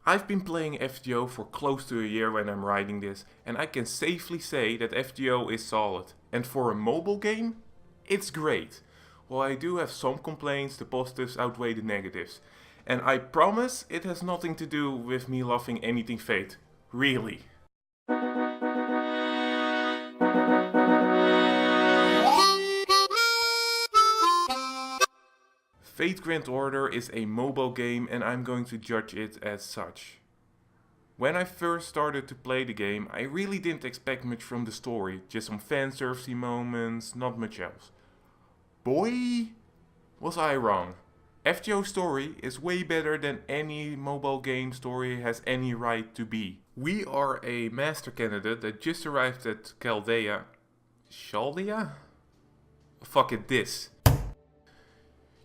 I've been playing FGO for close to a year when I'm writing this, and I can safely say that FGO is solid. And for a mobile game, it's great. While I do have some complaints, the positives outweigh the negatives. And I promise it has nothing to do with me loving anything Fate. Really. Fate Grand Order is a mobile game and I'm going to judge it as such. When I first started to play the game, I really didn't expect much from the story, just some fanservice moments, not much else. Boy, was I wrong. FGO's story is way better than any mobile game story has any right to be. We are a master candidate that just arrived at Chaldea? Fuck it, this.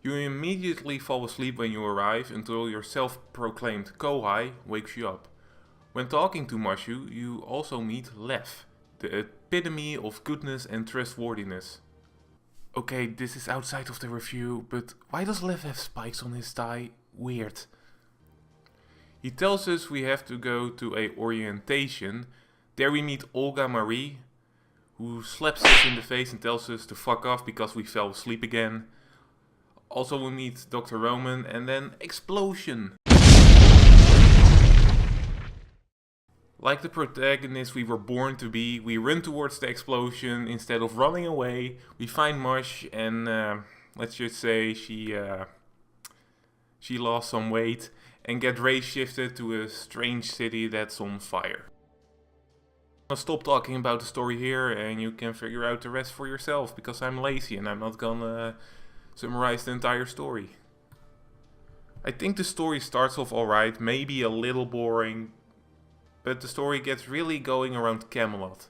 You immediately fall asleep when you arrive until your self-proclaimed Kohai wakes you up. When talking to Mashu, you also meet Lev, the epitome of goodness and trustworthiness. Okay, this is outside of the review, but why does Lev have spikes on his thigh? Weird. He tells us we have to go to a orientation. There we meet Olga Marie, who slaps us in the face and tells us to fuck off because we fell asleep again. Also we meet Dr. Roman and then explosion. Like the protagonist we were born to be, we run towards the explosion instead of running away. We find Mush and let's just say she lost some weight and get race shifted to a strange city that's on fire. I'll stop talking about the story here and you can figure out the rest for yourself because I'm lazy and I'm not gonna summarize the entire story. I think the story starts off alright, maybe a little boring, but the story gets really going around Camelot.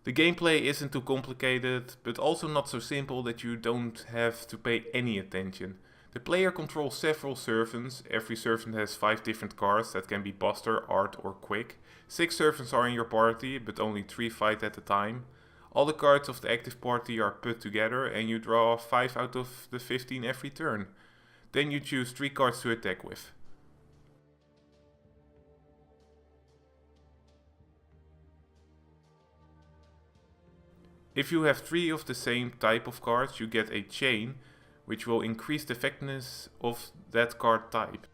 The gameplay isn't too complicated, but also not so simple that you don't have to pay any attention. The player controls several servants. Every servant has 5 different cards that can be Buster, Art or Quick. 6 servants are in your party, but only 3 fight at a time. All the cards of the active party are put together and you draw 5 out of the 15 every turn. Then you choose 3 cards to attack with. If you have 3 of the same type of cards, you get a chain, which will increase the effectiveness of that card type.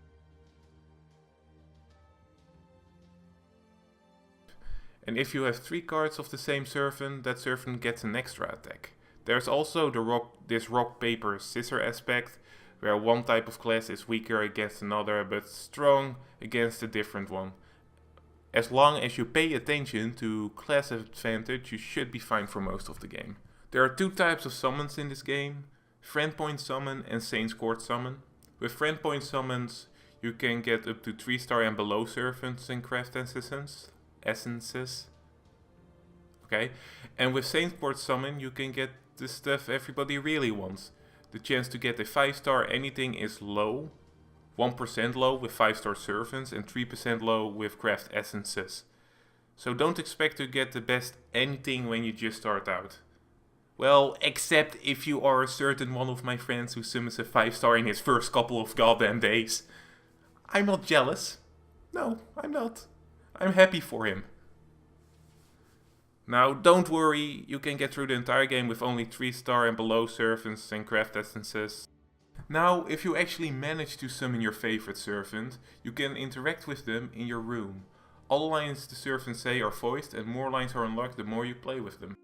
And if you have 3 cards of the same servant, that servant gets an extra attack. There's also this rock, paper, scissor aspect, where one type of class is weaker against another, but strong against a different one. As long as you pay attention to class advantage, you should be fine for most of the game. There are 2 types of summons in this game, Friend Point Summon and Saint's Court Summon. With Friend Point Summons, you can get up to 3-star and below servants and craft essences. Okay, and with Saint's Court Summon, you can get the stuff everybody really wants. The chance to get a 5-star anything is low. 1% low with 5-star servants and 3% low with craft essences. So don't expect to get the best anything when you just start out. Well, except if you are a certain one of my friends who summons a 5-star in his first couple of goddamn days. I'm not jealous. No, I'm not. I'm happy for him. Now, don't worry, you can get through the entire game with only 3-star and below servants and craft essences. Now, if you actually manage to summon your favorite servant, you can interact with them in your room. All the lines the servants say are voiced and more lines are unlocked the more you play with them.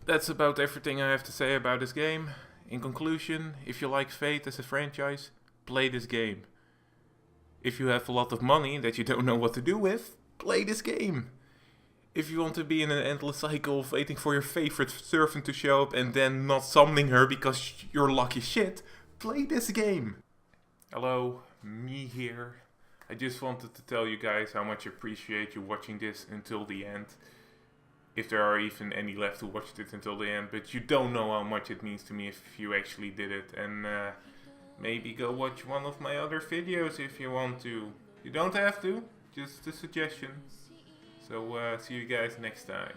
That's about everything I have to say about this game. In conclusion, if you like Fate as a franchise, play this game. If you have a lot of money that you don't know what to do with, play this game. If you want to be in an endless cycle of waiting for your favorite servant to show up and then not summoning her because you're lucky shit, play this game. Hello, me here. I just wanted to tell you guys how much I appreciate you watching this until the end. If there are even any left who watched it until the end, but you don't know how much it means to me if you actually did it. And maybe go watch one of my other videos if you want to. You don't have to, just a suggestion. So see you guys next time.